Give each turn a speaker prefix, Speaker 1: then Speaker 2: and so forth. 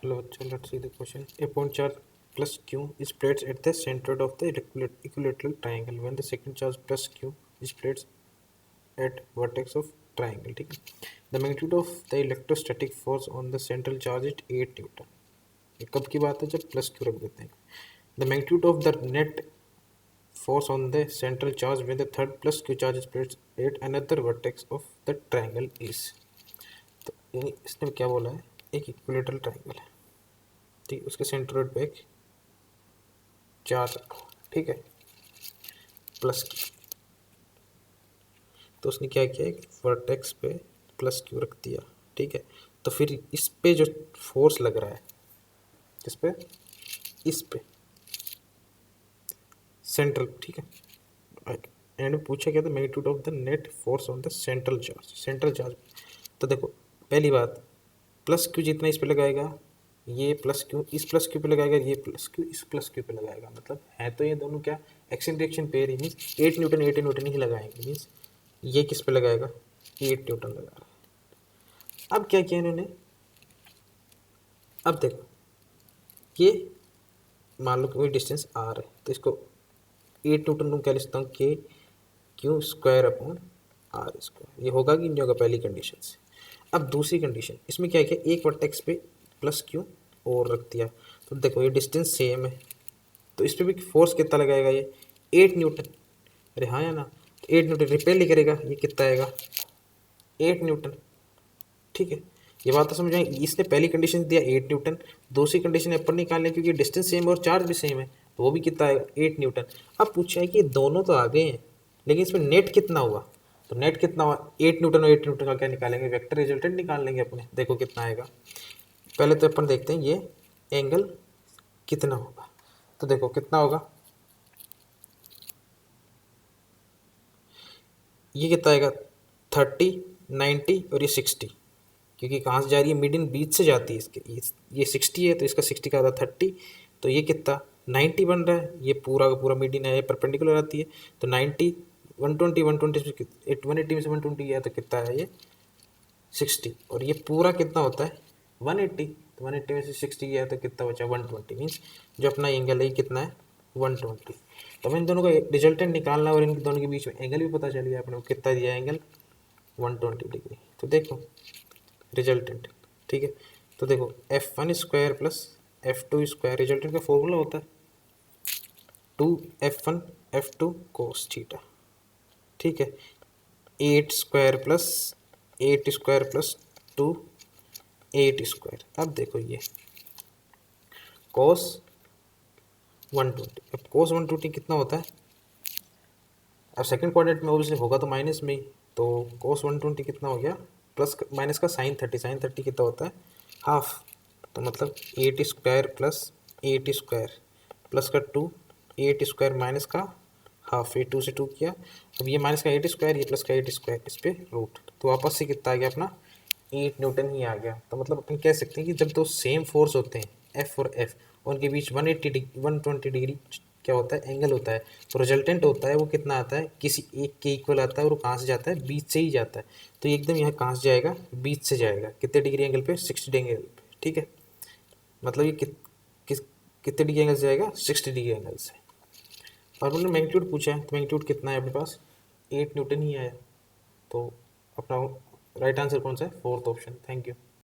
Speaker 1: Hello, so let's see the question. A point charge plus Q is placed at the center of the equilateral triangle when the second charge plus Q is placed at vertex of triangle. ठीक है. The magnitude of the electrostatic force on the central charge is 8 Newton. ये कब की बात है जब plus Q रख देते हैं. The magnitude of the net force on the central charge when the third plus q charge is placed at another vertex of the triangle is. तो इसने क्या बोला है, एक इक्विलेटरल ट्राइंगल है, ठीक, उसके सेंटर पे एक चार्ज रखो, ठीक है, प्लस क्यू. तो उसने क्या किया, एक वर्टेक्स पे प्लस क्यू रख दिया, ठीक है. तो फिर इस पे जो फोर्स लग रहा है, इस पे, इस पे सेंट्रल, ठीक है. एंड पूछा क्या था, magnitude of the net force on the central charge, central charge. तो देखो पहली बात, प्लस क्यू जितना इस पे लगाएगा, ये प्लस क्यू इस प्लस क्यू पे लगाएगा, ये प्लस क्यू इस प्लस क्यू पे लगाएगा, मतलब है तो ये दोनों क्या, एक्शन रिएक्शन पेयर ही. मीन्स 8 न्यूटन ही लगाएंगे. मीन्स ये किस पे लगाएगा, 8 न्यूटन लगा रहा है. अब क्या किया इन्होंने, अब देखो ये मान लो कोई डिस्टेंस आर है, तो इसको 8 न्यूटन को क्या लिखता हूँ, K Q square upon R square. ये होगा कि नहीं होगा पहली कंडीशन से. अब दूसरी कंडीशन, इसमें क्या किया, एक वर्टेक्स पे प्लस क्यू और रख दिया. तो देखो ये डिस्टेंस सेम है, तो इस पर भी फोर्स कितना लगाएगा, ये 8 न्यूटन. अरे हाँ या ना, तो 8 न्यूटन रिपेल नहीं करेगा, ये कितना आएगा, 8 न्यूटन. ठीक है, ये बात तो समझ आए. इसने पहली कंडीशन दिया 8 न्यूटन, दूसरी कंडीशन अपन निकालने क्योंकि डिस्टेंस सेम है और चार्ज भी सेम है, तो वो भी कितना आएगा, 8 न्यूटन. अब पूछा है कि दोनों तो आ गए हैं, लेकिन इसमें नेट कितना हुआ. तो नेट कितना हुआ, 8 न्यूटन और 8 न्यूटन का क्या निकालेंगे, वेक्टर रिजल्टेंट निकाल लेंगे अपने. देखो कितना आएगा. पहले तो अपन देखते हैं ये एंगल कितना होगा. तो देखो कितना होगा, ये कितना आएगा, 30, 90 और ये 60. क्योंकि कहाँ से जा रही है, मिड इन बीच से जाती है इसके, ये 60 है तो इसका 60 का था 30, तो ये कितना 90 बन रहा है. ये पूरा का पूरा मिड इन है, परपेंडिकुलर आती है, तो 90, 120, 120 से 180 में से 120 गया तो कितना है ये 60. और ये पूरा कितना होता है 180, तो 180 में से 60 गया तो कितना बचा 120. मीन्स जो अपना एंगल है कितना है 120. तो हमें इन दोनों का रिजल्टेंट निकालना और इन दोनों के बीच में एंगल भी पता चल गया अपने को, कितना दिया एंगल 120 डिग्री. तो देखो रिजल्टेंट, ठीक है. तो देखो F1 square plus F2 square, resultant का फॉर्मूला होता है 2F1 F2 कोस थीटा, ठीक है. 8 square plus 8 square plus 2 8 square. अब देखो ये कोस 120, अब कोस 120 कितना होता है, अब सेकंड क्वाड्रेंट में ऑब्वियसली होगा तो माइनस में ही, तो कोस 120 कितना हो गया, प्लस माइनस का साइन 30, साइन 30 कितना होता है हाफ. तो मतलब 8 स्क्वायर प्लस 8 स्क्वायर प्लस का 2 8 स्क्वायर माइनस का हाफ, ये 2 से 2 किया. अब ये माइनस का 8 स्क्वायर, ये प्लस का 8 स्क्वायर, इस पर रूट, तो वापस से कितना आ गया अपना 8 न्यूटन ही आ गया. तो मतलब अपन कह सकते हैं कि जब दो सेम फोर्स होते हैं एफ और एफ, उनके बीच 180 डिग्री 120 डिग्री क्या होता है, एंगल होता है, तो रिजल्टेंट होता है वो कितना आता है, किसी एक के इक्वल आता है, और वो कहाँ से जाता है, बीच से ही जाता है. तो एकदम यहाँ कहाँ से जाएगा, बीच से जाएगा. कितने डिग्री एंगल पे, 60 डिग्री एंगल पे, ठीक है. मतलब ये कितने डिग्री एंगल से जाएगा, 60 डिग्री एंगल से. और उन्होंने मैग्नीट्यूड पूछा है, तो मैग्नीट्यूड कितना है अपने पास, 8 न्यूटन ही आया. तो अपना राइट आंसर कौन सा है, फोर्थ ऑप्शन. Thank you.